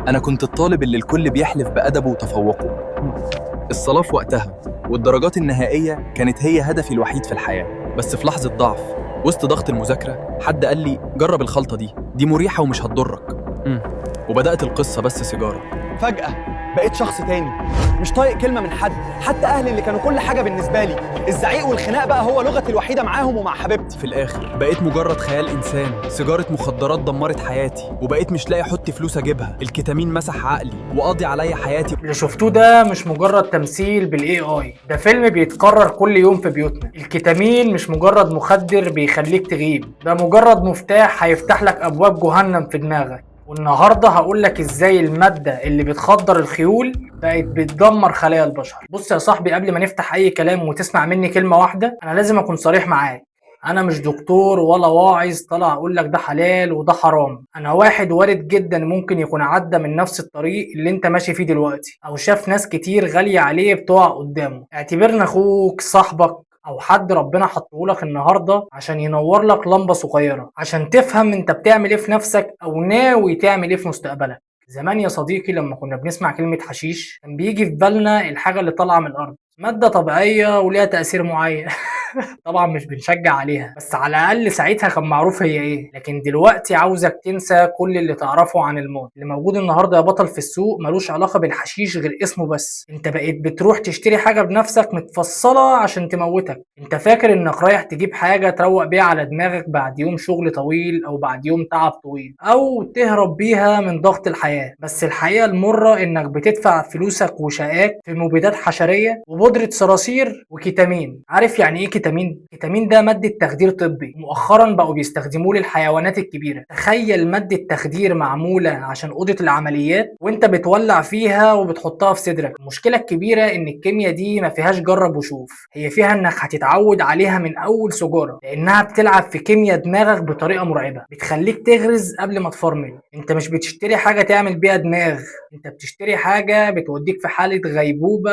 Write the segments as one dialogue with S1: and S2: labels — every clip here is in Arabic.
S1: أنا كنت الطالب اللي الكل بيحلف بأدبه وتفوقه. الصلاة في وقتها والدرجات النهائية كانت هي هدفي الوحيد في الحياة. بس في لحظة ضعف وسط ضغط المذاكرة حد قال لي جرب الخلطة دي مريحة ومش هتضرك. وبدأت القصة بس سيجارة.
S2: فجأة بقيت شخص تاني، مش طايق كلمة من حد، حتى أهلي اللي كانوا كل حاجة بالنسبة لي. الزعيق والخناق بقى هو لغتي الوحيدة معاهم ومع حبيبتي.
S1: في الآخر بقيت مجرد خيال إنسان. سيجارة مخدرات دمرت حياتي وبقيت مش لاقي أحط فلوس أجيبها. الكتامين مسح عقلي وقاضي عليا حياتي.
S3: اللي شفتوه ده مش مجرد تمثيل بالاي اي، ده فيلم بيتكرر كل يوم في بيوتنا. الكتامين مش مجرد مخدر بيخليك تغيب، ده مجرد مفتاح هيفتح لك ابواب جهنم في دماغك. والنهارده هقول لك ازاي الماده اللي بتخدر الخيول بقت بتدمر خلايا البشر. بص يا صاحبي، قبل ما نفتح اي كلام وتسمع مني كلمه واحده، انا لازم اكون صريح معاك. انا مش دكتور ولا واعظ طالع اقول لك ده حلال وده حرام. انا واحد وارد جدا ممكن يكون عدى من نفس الطريق اللي انت ماشي فيه دلوقتي، او شاف ناس كتير غالية عليه بتقع قدامه. اعتبرنا اخوك، صاحبك، او حد ربنا حطه لك النهارده عشان ينور لك لمبة صغيرة، عشان تفهم انت بتعمل ايه في نفسك او ناوي تعمل ايه في مستقبلك. زمان يا صديقي لما كنا بنسمع كلمة حشيش كان بيجي في بالنا الحاجة اللي طالعة من الارض، مادة طبيعية وليها تأثير معين. طبعا مش بنشجع عليها، بس على الاقل ساعتها كان معروف هي ايه. لكن دلوقتي عاوزك تنسى كل اللي تعرفه عن الموت. اللي موجود النهارده يا بطل في السوق ملوش علاقه بالحشيش غير اسمه بس. انت بقيت بتروح تشتري حاجه بنفسك متفصله عشان تموتك. انت فاكر انك رايح تجيب حاجه تروق بيها على دماغك بعد يوم شغل طويل او بعد يوم تعب طويل، او تهرب بيها من ضغط الحياه. بس الحقيقه المره انك بتدفع فلوسك وشقاك في مبيدات حشريه وبودره صراصير وكيتامين. عارف يعني ايه كيتامين؟ كيتامين ده مادة تخدير طبي، مؤخرا بقوا بيستخدموه للحيوانات الكبيرة. تخيل مادة تخدير معمولة عشان أوضة العمليات وانت بتولع فيها وبتحطها في صدرك. المشكلة الكبيرة ان الكيمياء دي ما فيهاش جرب وشوف، هي فيها انك هتتعود عليها من اول سجارة، لانها بتلعب في كيمياء دماغك بطريقة مرعبة، بتخليك تغرز قبل ما تفرمل. انت مش بتشتري حاجة تعمل بيها دماغ، انت بتشتري حاجة بتوديك في حالة غيبوبة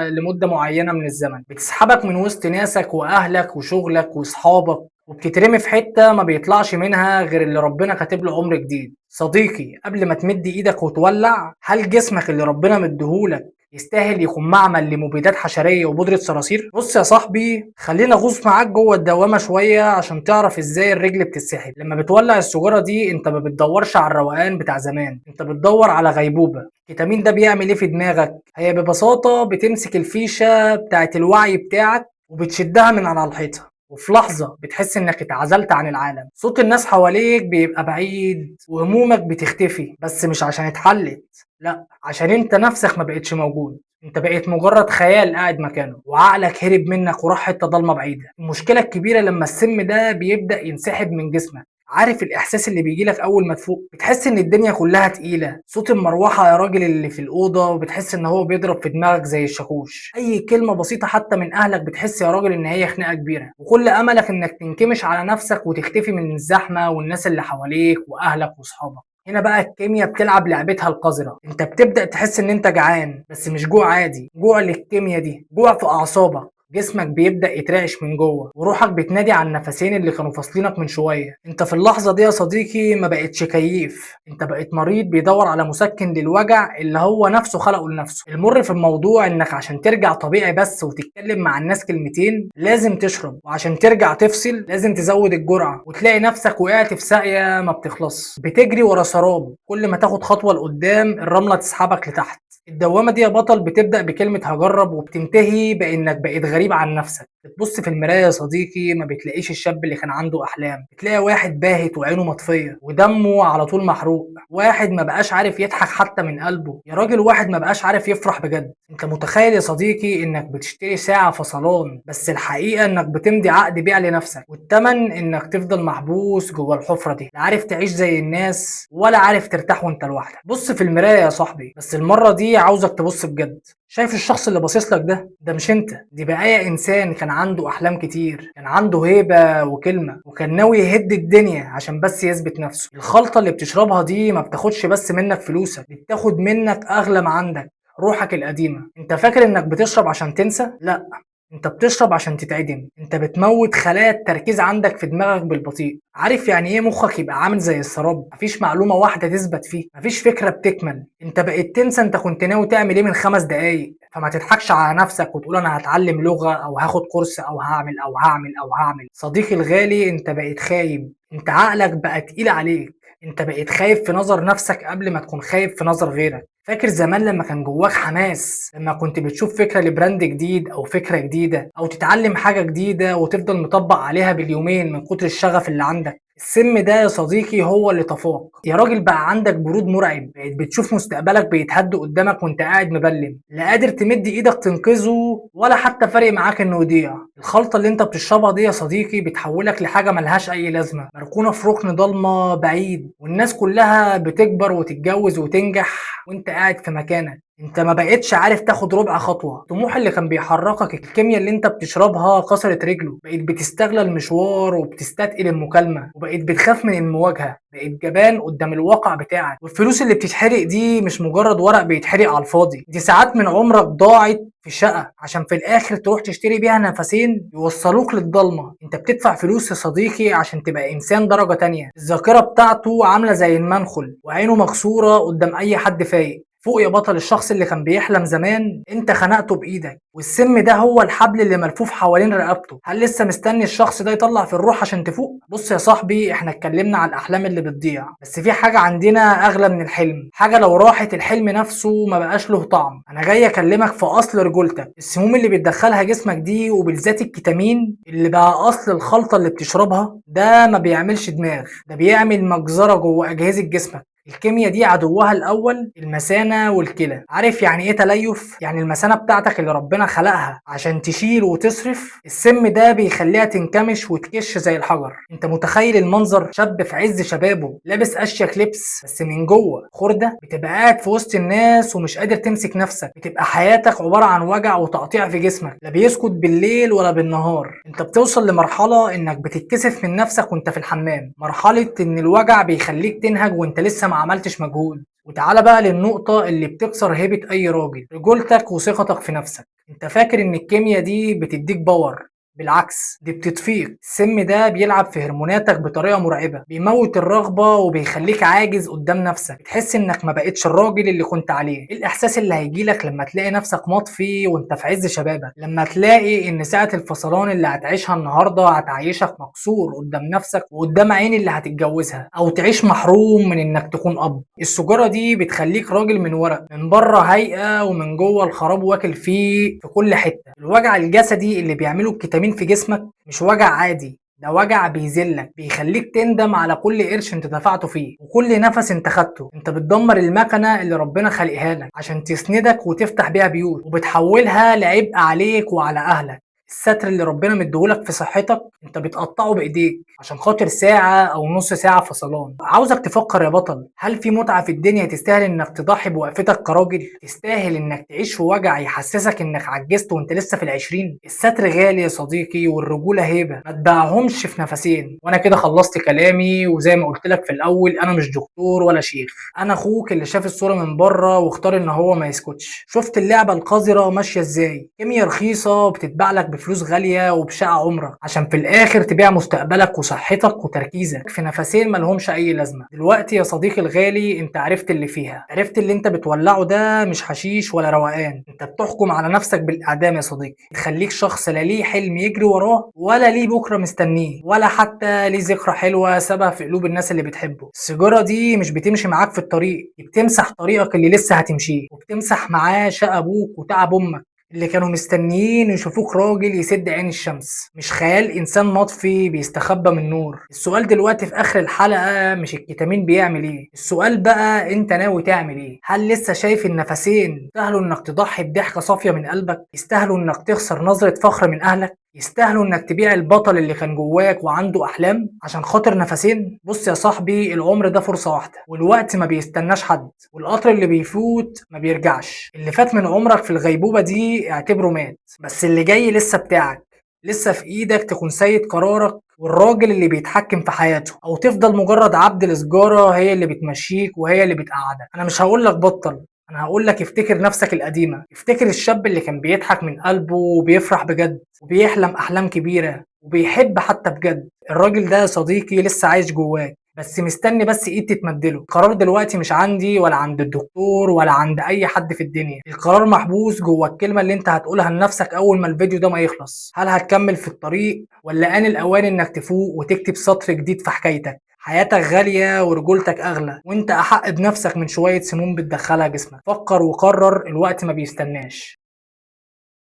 S3: لمدة معينة من الزمن، بتسحبك من وسط ناسك واهلك وشغلك واصحابك، وبتترمي في حتة ما بيطلعش منها غير اللي ربنا كاتب له عمر جديد. صديقي، قبل ما تمد ايدك وتولع، هل جسمك اللي ربنا مديهولك يستاهل يكون معمل لمبيدات حشريه وبودره صراصير؟ بص يا صاحبي، خلينا اغوص معاك جوه الدوامه شويه عشان تعرف ازاي الرجل بتتسحب. لما بتولع السجاره دي انت ما بتدورش على الروقان بتاع زمان، انت بتدور على غيبوبه. الفيتامين ده بيعمل ايه في دماغك؟ هي ببساطه بتمسك الفيشه بتاعت الوعي بتاعك وبتشدها من على الحيطه، وفي لحظة بتحس انك اتعزلت عن العالم. صوت الناس حواليك بيبقى بعيد وهمومك بتختفي، بس مش عشان اتحلت، لا، عشان انت نفسك ما بقتش موجود. انت بقيت مجرد خيال قاعد مكانه، وعقلك هرب منك وراح حتة ضلمة بعيدة. المشكلة الكبيرة لما السم ده بيبدأ ينسحب من جسمك. عارف الاحساس اللي بيجيلك اول ما تفوق؟ بتحس ان الدنيا كلها تقيله، صوت المروحه يا راجل اللي في الاوضه وبتحس ان هو بيضرب في دماغك زي الشاكوش. اي كلمه بسيطه حتى من اهلك بتحس يا راجل ان هي خناقه كبيره، وكل املك انك تنكمش على نفسك وتختفي من الزحمه والناس اللي حواليك واهلك واصحابك. هنا بقى الكيمياء بتلعب لعبتها القذرة. انت بتبدأ تحس ان انت جعان، بس مش جوع عادي، جوع للكيمياء دي، جوع في اعصابك. جسمك بيبدأ يترعش من جوه، وروحك بتنادي على النفسين اللي كانوا فاصلينك من شوية. انت في اللحظة دي يا صديقي ما بقتش كيف، انت بقيت مريض بيدور على مسكن للوجع اللي هو نفسه خلقه لنفسه. المر في الموضوع انك عشان ترجع طبيعي بس وتتكلم مع الناس كلمتين لازم تشرب، وعشان ترجع تفصل لازم تزود الجرعة، وتلاقي نفسك وقعت في ساقية ما بتخلص، بتجري ورا سراب، كل ما تاخد خطوة لقدام الرملة تسحبك لتحت. الدوامة دي يا بطل بتبدأ بكلمة هجرب، وبتنتهي بإنك بقيت غريب عن نفسك. بتبص في المراية يا صديقي ما بتلاقيش الشاب اللي كان عنده أحلام، بتلاقي واحد باهت وعينه مطفية ودمه على طول محروق، واحد ما بقاش عارف يضحك حتى من قلبه، يا راجل واحد ما بقاش عارف يفرح بجد. انت متخيل يا صديقي انك بتشتري ساعة فصلان، بس الحقيقة انك بتمضي عقد بيع لنفسك، والتمن انك تفضل محبوس جوه الحفرة دي، لا عارف تعيش زي الناس ولا عارف ترتاح وانت لوحدك. بص في المراية يا صاحبي، بس المرة دي عاوزك تبص بجد. شايف الشخص اللي باصص لك ده مش انت، دي بقايا انسان كان عنده احلام كتير، كان عنده هيبه وكلمه، وكان ناوي يهد الدنيا عشان بس يثبت نفسه. الخلطه اللي بتشربها دي ما بتاخدش بس منك فلوسك، دي بتاخد منك اغلى ما عندك، روحك القديمه. انت فاكر انك بتشرب عشان تنسى؟ لا، انت بتشرب عشان تتعدم، انت بتموت خلايا التركيز عندك في دماغك بالبطيء. عارف يعني ايه مخك يبقى عامل زي السراب، مفيش معلومة واحدة تثبت فيه، مفيش فكرة بتكمل، انت بقيت تنسى انت كنت ناوي تعمل ايه من 5 دقايق. فما تضحكش على نفسك وتقول انا هتعلم لغة او هاخد كورس او هعمل. صديقي الغالي، انت بقيت خايب، انت عقلك بقى تقيل عليك، انت بقيت خايف في نظر نفسك قبل ما تكون خايف في نظر غيرك. فاكر زمان لما كان جواك حماس، لما كنت بتشوف فكرة لبراند جديد او فكرة جديدة او تتعلم حاجة جديدة وتفضل مطبق عليها باليومين من كتر الشغف اللي عندك؟ السم ده يا صديقي هو اللي طفاك يا راجل. بقى عندك برود مرعب، بقيت بتشوف مستقبلك بيتهد قدامك وانت قاعد مبلم، لا قادر تمد ايدك تنقذه ولا حتى فارق معاك انه يضيع. الخلطة اللي انت بتشربها دي يا صديقي بتحولك لحاجة ملهاش اي لازمة، مركونة في ركن ضلمة بعيد، والناس كلها بتكبر وتتجوز وتنجح وانت قاعد في مكانك. انت ما بقتش عارف تاخد ربع خطوة، الطموح اللي كان بيحركك، الكيمياء اللي انت بتشربها كسرت رجله، بقيت بتستغل المشوار وبتستثقل المكالمة وبقيت بتخاف من المواجهة، بقيت جبان قدام الواقع بتاعك. والفلوس اللي بتتحرق دي مش مجرد ورق بيتحرق على الفاضي، دي ساعات من عمرك ضاعت في شقة عشان في الاخر تروح تشتري بيها نفسين يوصلوك للضلمة. انت بتدفع فلوس يا صديقي عشان تبقى انسان درجة تانية، الذاكرة بتاعته عاملة زي المنخل وعينه مكسورة قدام اي حد فايق. فوق يا بطل، الشخص اللي كان بيحلم زمان انت خنقته بايدك، والسم ده هو الحبل اللي ملفوف حوالين رقبته. هل لسه مستني الشخص ده يطلع في الروح عشان تفوق؟ بص يا صاحبي، احنا اتكلمنا عن الاحلام اللي بتضيع، بس في حاجة عندنا اغلى من الحلم، حاجة لو راحت الحلم نفسه ما بقاش له طعم. انا جاي اكلمك في اصل رجولتك، السموم اللي بتدخلها جسمك دي، وبالذات الكتامين اللي بقى اصل الخلطة اللي بتشربها. ده ما بيعملش دماغ، ده بيعمل مجزرة جوه اجهزة جسمك. الكيمياء دي عدوها الاول المثانه والكلى. عارف يعني ايه تليف؟ يعني المثانه بتاعتك اللي ربنا خلقها عشان تشيل وتصرف، السم ده بيخليها تنكمش وتكش زي الحجر. انت متخيل المنظر؟ شاب في عز شبابه لابس اشيك لبس، بس من جوه خرده، بتبقى قاعد في وسط الناس ومش قادر تمسك نفسك، بتبقى حياتك عباره عن وجع وتقطيع في جسمك، لا بيسكت بالليل ولا بالنهار. انت بتوصل لمرحله انك بتتكسف من نفسك وانت في الحمام، مرحله ان الوجع بيخليك تنهج وانت لسه ما عملتش مجهود. وتعالى بقى للنقطة اللي بتكسر هيبة أي راجل، رجولتك وثقتك في نفسك. أنت فاكر إن الكيمياء دي بتديك باور؟ بالعكس، دي بتطفيك. السم ده بيلعب في هرموناتك بطريقة مرعبة، بيموت الرغبة وبيخليك عاجز قدام نفسك، بتحس انك ما بقتش الراجل اللي كنت عليه. ايه الاحساس اللي هيجيلك لما تلاقي نفسك مطفي وانت في عز شبابك؟ لما تلاقي ان ساعة الفصلان اللي هتعيشها النهاردة هتعيشك مكسور قدام نفسك وقدام عين اللي هتتجوزها، او تعيش محروم من انك تكون اب. السجارة دي بتخليك راجل من ورق، من بره هيئة ومن جوه الخراب واكل فيه في كل حتة. الوجع الجسدي اللي بيعمله الكتامين في جسمك مش وجع عادي، ده وجع بيذلك، بيخليك تندم على كل قرش انت دفعته فيه وكل نفس انت خدته. انت بتدمر المكنه اللي ربنا خلقها لك عشان تسندك وتفتح بيها بيوت، وبتحولها لعبء عليك وعلى اهلك. الستر اللي ربنا مديهولك في صحتك انت بتقطعه بايديك عشان خاطر ساعة او نص ساعة فصلان. عاوزك تفكر يا بطل، هل في متعة في الدنيا تستاهل انك تضحي بوقفتك كراجل؟ تستاهل انك تعيش في وجع يحسسك انك عجزت وانت لسه في العشرين؟ الستر غالي يا صديقي، والرجولة هيبة، ما تبيعهمش في نفسين. وانا كده خلصت كلامي، وزي ما قلت لك في الاول انا مش دكتور ولا شيخ، انا اخوك اللي شاف الصورة من بره واختار ان هو ما يسكتش. شفت اللعبة القذرة ماشية ازاي؟ كيمياء رخيصة بتتباع لك بفلوس غالية وبشقى عمرك عشان في الاخر تبيع مستقبلك وصحتك وتركيزك في نفسين ملهمش اي لازمة. دلوقتي يا صديقي الغالي انت عرفت اللي فيها، عرفت اللي انت بتولعه ده مش حشيش ولا روقان، انت بتحكم على نفسك بالاعدام يا صديقي. تخليك شخص لا ليه حلم يجري وراه ولا ليه بكرة مستنيه ولا حتى ليه ذكرى حلوة سابها في قلوب الناس اللي بتحبه. السيجارة دي مش بتمشي معاك في الطريق، دي بتمسح طريقك اللي لسه هتمشيه، وبتمسح معاه شقى ابوك وتعب امك اللي كانوا مستنيين يشوفوك راجل يسد عين الشمس، مش خيال انسان مطفي بيستخبى من نور. السؤال دلوقتي في اخر الحلقة مش الكتامين بيعمل ايه، السؤال بقى انت ناوي تعمل ايه؟ هل لسه شايف النفسين يستاهلوا انك تضحي بضحكة صافية من قلبك؟ يستاهلوا انك تخسر نظرة فخر من اهلك؟ يستاهلوا انك تبيع البطل اللي كان جواك وعنده احلام عشان خاطر نفسين؟ بص يا صاحبي، العمر ده فرصة واحدة، والوقت ما بيستناش حد، والقطر اللي بيفوت ما بيرجعش. اللي فات من عمرك في الغيبوبة دي اعتبره مات، بس اللي جاي لسه بتاعك، لسه في ايدك تكون سيد قرارك والراجل اللي بيتحكم في حياته، او تفضل مجرد عبد لسجارة هي اللي بتمشيك وهي اللي بتقعدك. انا مش هقولك بطل، انا هقول لك افتكر نفسك القديمة، افتكر الشاب اللي كان بيضحك من قلبه وبيفرح بجد وبيحلم احلام كبيرة وبيحب حتى بجد. الراجل ده يا صديقي لسه عايش جواك، بس مستني بس ايد تتمدله. القرار دلوقتي مش عندي ولا عند الدكتور ولا عند اي حد في الدنيا، القرار محبوس جوه الكلمة اللي انت هتقولها لنفسك اول ما الفيديو ده ما يخلص. هل هتكمل في الطريق ولا آن الاوان انك تفوق وتكتب سطر جديد في حكايتك؟ حياتك غالية ورجولتك أغلى، وانت أحق بنفسك من شوية سموم بتدخلها جسمك. فكر وقرر، الوقت ما بيستناش.